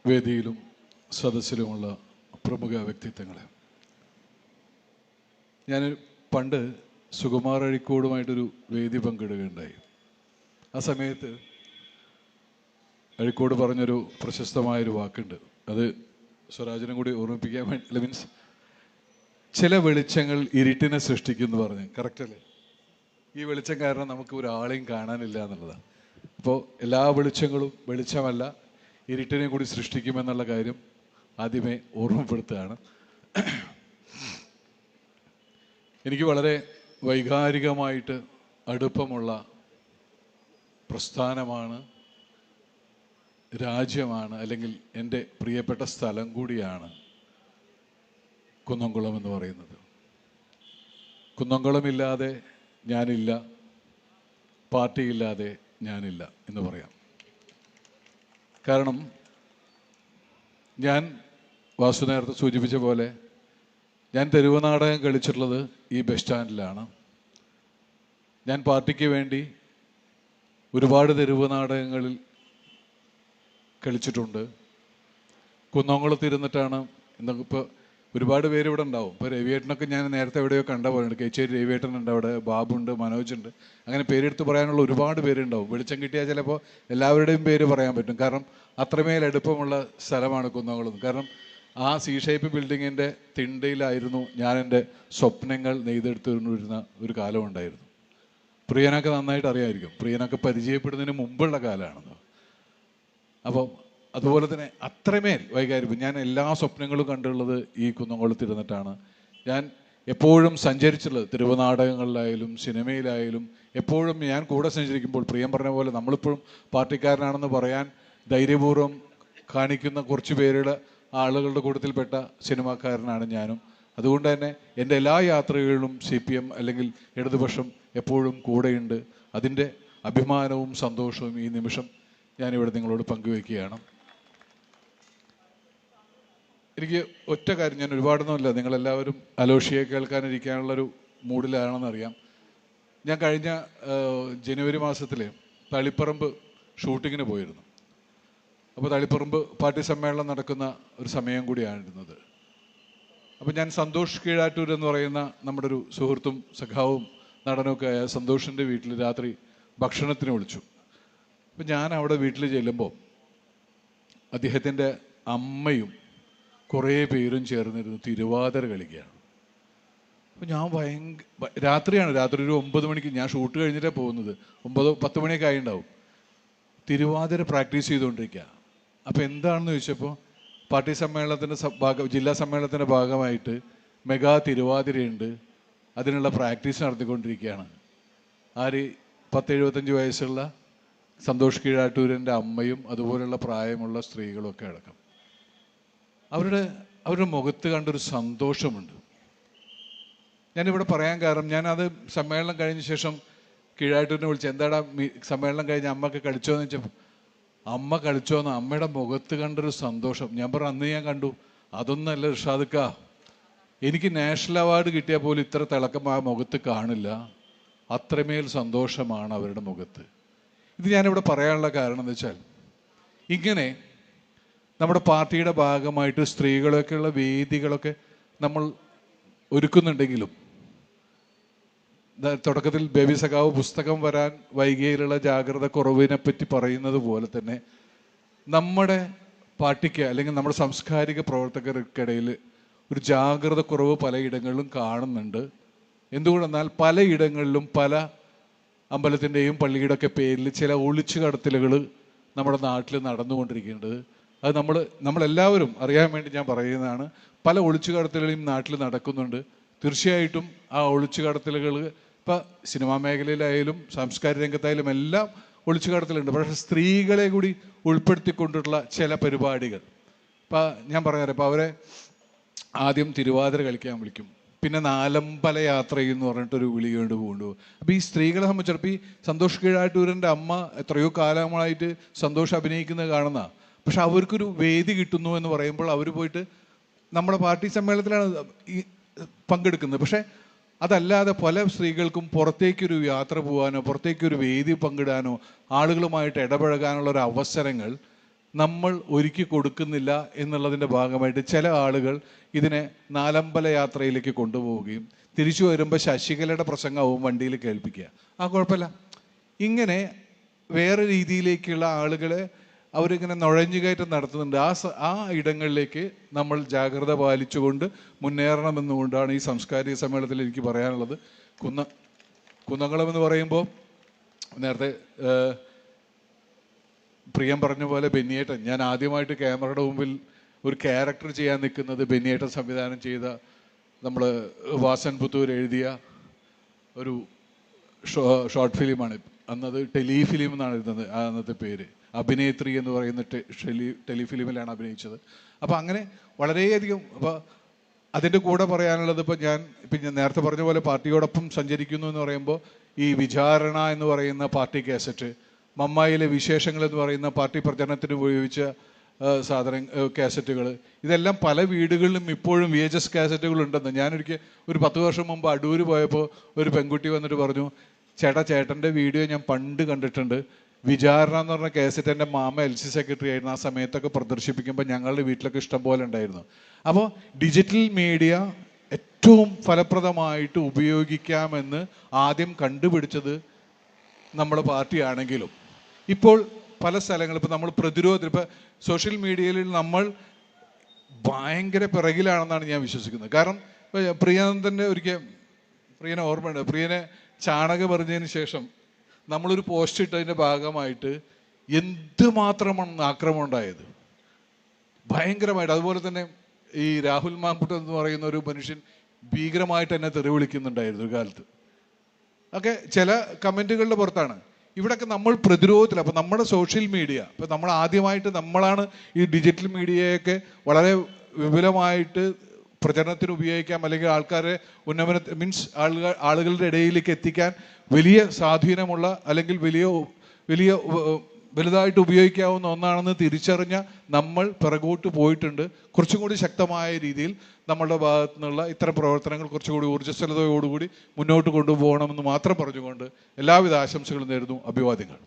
വേദിയിലും സദസ്സിലുമുള്ള പ്രമുഖ വ്യക്തിത്വങ്ങളെ, ഞാൻ പണ്ട് സുകുമാർ അഴീക്കോടുമായിട്ടൊരു വേദി പങ്കിടുകയുണ്ടായി. ആ സമയത്ത് അഴീക്കോട് പറഞ്ഞൊരു പ്രശസ്തമായൊരു വാക്കുണ്ട്, അത് സ്വരാജിനും കൂടി ഓർമ്മിപ്പിക്കാൻ വേണ്ടി, മീൻസ് ചില വെളിച്ചങ്ങൾ ഇരുട്ടിനെ സൃഷ്ടിക്കുമെന്ന് പറഞ്ഞ്. കറക്റ്റല്ലേ? ഈ വെളിച്ചം കാരണം നമുക്ക് ഒരാളെയും കാണാനില്ല എന്നുള്ളതാണ്. അപ്പോൾ എല്ലാ വെളിച്ചങ്ങളും വെളിച്ചമല്ല, ഇരുട്ടിനെ കൂടി സൃഷ്ടിക്കുമെന്നുള്ള കാര്യം ആദ്യമേ ഓർമ്മപ്പെടുത്തുകയാണ്. എനിക്ക് വളരെ വൈകാരികമായിട്ട് അടുപ്പമുള്ള പ്രസ്ഥാനമാണ്, രാജ്യമാണ്, അല്ലെങ്കിൽ എൻ്റെ പ്രിയപ്പെട്ട സ്ഥലം കൂടിയാണ് കുന്നംകുളം എന്ന് പറയുന്നത്. കുന്നംകുളമില്ലാതെ ഞാനില്ല, പാർട്ടിയില്ലാതെ ഞാനില്ല എന്ന് പറയാം. കാരണം ഞാൻ വാസു നേരത്തെ സൂചിപ്പിച്ച പോലെ ഞാൻ തെരുവ് നാടകം കളിച്ചിട്ടുള്ളത് ഈ ബസ് സ്റ്റാൻഡിലാണ്. ഞാൻ പാർട്ടിക്ക് വേണ്ടി ഒരുപാട് തെരുവ് നാടകങ്ങളിൽ കളിച്ചിട്ടുണ്ട്. കുന്നംകുളത്തിരുന്നിട്ടാണ്. ഇപ്പോൾ ഒരുപാട് പേര് ഇവിടെ ഉണ്ടാവും. ഇപ്പോൾ രവിയേട്ടനൊക്കെ ഞാൻ നേരത്തെ എവിടെയോ കണ്ട പോലെയുണ്ട്. കേച്ചേരി രവിയേട്ടനുണ്ട്, അവിടെ ബാബുണ്ട്, മനോജുണ്ട്, അങ്ങനെ പേരെടുത്ത് പറയാനുള്ള ഒരുപാട് പേരുണ്ടാവും. വെളിച്ചം കിട്ടിയാൽ ചിലപ്പോൾ എല്ലാവരുടെയും പേര് പറയാൻ പറ്റും. കാരണം അത്രമേൽ അടുപ്പമുള്ള സ്ഥലമാണ് കുന്നംകുളം. കാരണം ആ സി ഷേപ്പ് ബിൽഡിങ്ങിൻ്റെ തിണ്ടയിലായിരുന്നു ഞാൻ എൻ്റെ സ്വപ്നങ്ങൾ നെയ്തെടുത്തിരുന്ന ഒരു കാലം ഉണ്ടായിരുന്നു. പ്രിയനൊക്കെ നന്നായിട്ട് അറിയാമായിരിക്കും, പ്രിയനൊക്കെ പരിചയപ്പെടുന്നതിന് മുമ്പുള്ള കാലമാണെന്ന്. അപ്പം അതുപോലെ തന്നെ അത്രമേൽ വൈകാരികം. ഞാൻ എല്ലാ സ്വപ്നങ്ങളും കണ്ടുള്ളത് ഈ കുന്നംകുളത്തിരുന്നിട്ടാണ്. ഞാൻ എപ്പോഴും സഞ്ചരിച്ചുള്ളത് തിരുവനാടകങ്ങളിലായാലും സിനിമയിലായാലും എപ്പോഴും ഞാൻ കൂടെ സഞ്ചരിക്കുമ്പോൾ പ്രിയം പറഞ്ഞ പോലെ നമ്മളിപ്പോഴും പാർട്ടിക്കാരനാണെന്ന് പറയാൻ ധൈര്യപൂർവ്വം കാണിക്കുന്ന കുറച്ച് പേരുടെ ആളുകളുടെ കൂട്ടത്തിൽപ്പെട്ട സിനിമാക്കാരനാണ് ഞാനും. അതുകൊണ്ട് തന്നെ എൻ്റെ എല്ലാ യാത്രകളിലും CPM അല്ലെങ്കിൽ ഇടതുപക്ഷം എപ്പോഴും കൂടെയുണ്ട്. അതിൻ്റെ അഭിമാനവും സന്തോഷവും ഈ നിമിഷം ഞാനിവിടെ നിങ്ങളോട് പങ്കുവയ്ക്കുകയാണ്. എനിക്ക് ഒറ്റ കാര്യം, ഞാൻ ഒരുപാടൊന്നുമില്ല, നിങ്ങളെല്ലാവരും അലോഷിയെ കേൾക്കാനിരിക്കാനുള്ളൊരു മൂഡിലാണെന്നറിയാം. ഞാൻ കഴിഞ്ഞ ജനുവരി മാസത്തിൽ തളിപ്പറമ്പ് ഷൂട്ടിങ്ങിന് പോയിരുന്നു. അപ്പോൾ തളിപ്പറമ്പ് പാർട്ടി സമ്മേളനം നടക്കുന്ന ഒരു സമയം കൂടിയാണിരുന്നത്. അപ്പോൾ ഞാൻ സന്തോഷ് കീഴാറ്റൂർ എന്ന് പറയുന്ന നമ്മുടെ ഒരു സുഹൃത്തും സഖാവും നടനൊക്കെ ആയ സന്തോഷിൻ്റെ വീട്ടിൽ രാത്രി ഭക്ഷണത്തിന് വിളിച്ചു. അപ്പോൾ ഞാൻ അവിടെ വീട്ടിൽ ചെല്ലുമ്പോൾ അദ്ദേഹത്തിൻ്റെ അമ്മയും കുറേ പേരും ചേർന്നിരുന്നു തിരുവാതിര കളിക്കുകയാണ്. അപ്പോൾ ഞാൻ രാത്രിയാണ്, രാത്രി ഒരു 9 മണിക്ക്, ഞാൻ ഷൂട്ട് കഴിഞ്ഞിട്ടാണ് പോകുന്നത്, 9-10 മണിയൊക്കെ ആയിട്ടുണ്ടാവും. തിരുവാതിര പ്രാക്ടീസ് ചെയ്തുകൊണ്ടിരിക്കുക. അപ്പോൾ എന്താണെന്ന് ചോദിച്ചപ്പോൾ പാർട്ടി സമ്മേളനത്തിൻ്റെ ജില്ലാ സമ്മേളനത്തിൻ്റെ ഭാഗമായിട്ട് മെഗാ തിരുവാതിരയുണ്ട്, അതിനുള്ള പ്രാക്ടീസ് നടത്തിക്കൊണ്ടിരിക്കുകയാണ്. 10-75 വയസ്സുള്ള സന്തോഷ് കീഴാറ്റൂരിൻ്റെ അമ്മയും അതുപോലുള്ള പ്രായമുള്ള സ്ത്രീകളൊക്കെ അടക്കം. അവരുടെ മുഖത്ത് കണ്ടൊരു സന്തോഷമുണ്ട്. ഞാനിവിടെ പറയാൻ കാരണം, ഞാനത് സമ്മേളനം കഴിഞ്ഞ ശേഷം കീഴാറ്റൂരിനെ വിളിച്ച്, എന്താടാ സമ്മേളനം കഴിഞ്ഞ് അമ്മക്ക് കളിച്ചോന്ന് വെച്ചപ്പോൾ, അമ്മ കളിച്ചോന്ന്, അമ്മയുടെ മുഖത്ത് കണ്ടൊരു സന്തോഷം. ഞാൻ പറഞ്ഞു, അന്ന് ഞാൻ കണ്ടു, അതൊന്നല്ല ഇർഷാദക്ക, എനിക്ക് നാഷണൽ അവാർഡ് കിട്ടിയാൽ പോലും ഇത്ര തിളക്കം ആ മുഖത്ത് കാണില്ല, അത്രമേൽ സന്തോഷമാണ് അവരുടെ മുഖത്ത്. ഇത് ഞാനിവിടെ പറയാനുള്ള കാരണം എന്ന് വെച്ചാൽ, ഇങ്ങനെ നമ്മുടെ പാർട്ടിയുടെ ഭാഗമായിട്ട് സ്ത്രീകളൊക്കെയുള്ള വേദികളൊക്കെ നമ്മൾ ഒരുക്കുന്നുണ്ടെങ്കിലും, തുടക്കത്തിൽ ബേബി സഖാവ് പുസ്തകം വരാൻ വൈകിയതിലുള്ള ജാഗ്രത കുറവിനെ പറ്റി പറയുന്നത് പോലെ തന്നെ നമ്മുടെ പാർട്ടിക്ക് അല്ലെങ്കിൽ നമ്മുടെ സാംസ്കാരിക പ്രവർത്തകർക്കിടയിൽ ഒരു ജാഗ്രത കുറവ് പലയിടങ്ങളിലും കാണുന്നുണ്ട്. എന്തുകൊണ്ടെന്നാൽ പലയിടങ്ങളിലും പല അമ്പലത്തിൻ്റെയും പള്ളിയുടെയൊക്കെ പേരിൽ ചില ഒളിച്ചു കടത്തലുകൾ നമ്മുടെ നാട്ടിൽ നടന്നുകൊണ്ടിരിക്കേണ്ടത്. അത് നമ്മളെല്ലാവരും അറിയാൻ വേണ്ടി ഞാൻ പറയുന്നതാണ്. പല ഒളിച്ചു കടത്തലുകളും നാട്ടിൽ നടക്കുന്നുണ്ട്. തീർച്ചയായിട്ടും ആ ഒളിച്ചു കടത്തലുകൾ ഇപ്പം സിനിമാ മേഖലയിലായാലും സാംസ്കാരിക രംഗത്തായാലും എല്ലാം ഒളിച്ചു കടത്തലുണ്ട്. പക്ഷേ സ്ത്രീകളെ കൂടി ഉൾപ്പെടുത്തിക്കൊണ്ടുള്ള ചില പരിപാടികൾ, ഇപ്പം ഞാൻ പറഞ്ഞുതരാം. ഇപ്പം അവരെ ആദ്യം തിരുവാതിര കളിക്കാൻ വിളിക്കും, പിന്നെ നാലമ്പല യാത്ര എന്ന് പറഞ്ഞിട്ടൊരു വിളി കൊണ്ട് കൊണ്ടുപോകും. അപ്പോൾ ഈ സ്ത്രീകളെ സംബന്ധിച്ചിടപ്പോൾ ഈ സന്തോഷ് കീഴാറ്റൂരിൻ്റെ അമ്മ എത്രയോ കാലങ്ങളായിട്ട് സന്തോഷ് അഭിനയിക്കുന്നത് കാണുന്ന, പക്ഷെ അവർക്കൊരു വേദി കിട്ടുന്നു എന്ന് പറയുമ്പോൾ അവർ പോയിട്ട് നമ്മുടെ പാർട്ടി സമ്മേളനത്തിലാണ് ഈ പങ്കെടുക്കുന്നത്. പക്ഷേ അതല്ലാതെ പല സ്ത്രീകൾക്കും പുറത്തേക്കൊരു യാത്ര പോകാനോ പുറത്തേക്കൊരു വേദി പങ്കിടാനോ ആളുകളുമായിട്ട് ഇടപഴകാനുള്ള ഒരു അവസരങ്ങൾ നമ്മൾ ഒരുക്കി കൊടുക്കുന്നില്ല എന്നുള്ളതിൻ്റെ ഭാഗമായിട്ട് ചില ആളുകൾ ഇതിനെ നാലമ്പല യാത്രയിലേക്ക് കൊണ്ടുപോവുകയും തിരിച്ചു വരുമ്പോൾ ശശികലയുടെ പ്രസംഗവും വണ്ടിയിൽ കേൾപ്പിക്കുക. കുഴപ്പമില്ല. ഇങ്ങനെ വേറെ രീതിയിലേക്കുള്ള ആളുകളെ അവരിങ്ങനെ നുഴഞ്ഞുകയറ്റം നടത്തുന്നുണ്ട്. ആ ഇടങ്ങളിലേക്ക് നമ്മൾ ജാഗ്രത പാലിച്ചുകൊണ്ട് മുന്നേറണമെന്നുകൊണ്ടാണ് ഈ സാംസ്കാരിക സമ്മേളനത്തിൽ എനിക്ക് പറയാനുള്ളത്. കുന്നംകുളം എന്ന് പറയുമ്പോൾ നേരത്തെ പ്രിയം പറഞ്ഞ പോലെ ബെന്നിയേട്ടൻ, ഞാൻ ആദ്യമായിട്ട് ക്യാമറയുടെ മുമ്പിൽ ഒരു ക്യാരക്ടർ ചെയ്യാൻ നിൽക്കുന്നത് ബെന്നിയേട്ടൻ സംവിധാനം ചെയ്ത നമ്മൾ വാസൻ പുത്തൂർ എഴുതിയ ഒരു ഷോർട്ട് ഫിലിമാണ്. അന്നത് ടെലിഫിലിം എന്നാണ് എഴുതുന്നത്, അന്നത്തെ പേര്. അഭിനേത്രി എന്ന് പറയുന്ന ടെലിഫിലിമിലാണ് അഭിനയിച്ചത്. അപ്പോൾ അങ്ങനെ വളരെയധികം. അപ്പോൾ അതിൻ്റെ കൂടെ പറയാനുള്ളത്, ഇപ്പം ഞാൻ നേരത്തെ പറഞ്ഞ പോലെ പാർട്ടിയോടൊപ്പം സഞ്ചരിക്കുന്നു എന്ന് പറയുമ്പോൾ ഈ വിചാരണ എന്ന് പറയുന്ന പാർട്ടി കാസറ്റ്, മമ്മായിലെ വിശേഷങ്ങൾ എന്ന് പറയുന്ന പാർട്ടി പ്രചരണത്തിന് ഉപയോഗിച്ച കാസറ്റുകൾ, ഇതെല്ലാം പല വീടുകളിലും ഇപ്പോഴും VHS കാസറ്റുകൾ ഉണ്ടെന്ന്. ഞാനൊരിക്കൽ ഒരു 10 വർഷം മുമ്പ് അടൂർ പോയപ്പോൾ ഒരു പെൺകുട്ടി വന്നിട്ട് പറഞ്ഞു, ചേട്ടൻ്റെ വീഡിയോ ഞാൻ പണ്ട് കണ്ടിട്ടുണ്ട്, വിചാരണ എന്ന് പറഞ്ഞ കാസറ്റ് എൻ്റെ മാമ LC സെക്രട്ടറി ആയിരുന്നു, ആ സമയത്തൊക്കെ പ്രദർശിപ്പിക്കുമ്പോൾ ഞങ്ങളുടെ വീട്ടിലൊക്കെ ഇഷ്ടം പോലെ ഉണ്ടായിരുന്നു. അപ്പോൾ ഡിജിറ്റൽ മീഡിയ ഏറ്റവും ഫലപ്രദമായിട്ട് ഉപയോഗിക്കാമെന്ന് ആദ്യം കണ്ടുപിടിച്ചത് നമ്മുടെ പാർട്ടിയാണെങ്കിലും ഇപ്പോൾ പല സ്ഥലങ്ങളും ഇപ്പോൾ നമ്മൾ പ്രതിരോധം, ഇപ്പോൾ സോഷ്യൽ മീഡിയയിൽ നമ്മൾ ഭയങ്കര പിറകിലാണെന്നാണ് ഞാൻ വിശ്വസിക്കുന്നത്. കാരണം ഇപ്പോൾ പ്രിയാനന്ദൻ്റെ പ്രിയനെ ഓർമ്മയുണ്ട്, പ്രിയനെ ചാണകം എറിഞ്ഞതിന് ശേഷം നമ്മളൊരു പോസ്റ്റ് ഇട്ടതിൻ്റെ ഭാഗമായിട്ട് എന്തുമാത്രമാണ് ആക്രമണം ഉണ്ടായത്, ഭയങ്കരമായിട്ട്. അതുപോലെ തന്നെ ഈ രാഹുൽ മാങ്കുട്ടൻ എന്ന് പറയുന്ന ഒരു മനുഷ്യൻ ഭീകരമായിട്ട് എന്നെ തെറി വിളിക്കുന്നുണ്ടായിരുന്നു ഒരു കാലത്ത്. ഒക്കെ ചില കമൻറ്റുകളുടെ പുറത്താണ്. ഇവിടെയൊക്കെ നമ്മൾ പ്രതിരോധത്തിൽ. അപ്പോൾ നമ്മുടെ സോഷ്യൽ മീഡിയ, ഇപ്പോൾ നമ്മൾ ആദ്യമായിട്ട് നമ്മളാണ് ഈ ഡിജിറ്റൽ മീഡിയയൊക്കെ വളരെ വിപുലമായിട്ട് പ്രചരണത്തിന് ഉപയോഗിക്കാം, അല്ലെങ്കിൽ ആൾക്കാരെ ഉന്നമന ആളുകളുടെ ഇടയിലേക്ക് എത്തിക്കാൻ വലിയ സ്വാധീനമുള്ള, അല്ലെങ്കിൽ വലുതായിട്ട് ഉപയോഗിക്കാവുന്ന ഒന്നാണെന്ന് തിരിച്ചറിഞ്ഞ നമ്മൾ പിറകോട്ട് പോയിട്ടുണ്ട്. കുറച്ചും കൂടി ശക്തമായ രീതിയിൽ നമ്മളുടെ ഭാഗത്തു നിന്നുള്ള ഇത്തരം പ്രവർത്തനങ്ങൾ കുറച്ചുകൂടി ഊർജ്ജസ്വലതയോടുകൂടി മുന്നോട്ട് കൊണ്ടുപോകണമെന്ന് മാത്രം പറഞ്ഞുകൊണ്ട് എല്ലാവിധ ആശംസകളും നേരുന്നു. അഭിവാദ്യങ്ങൾ.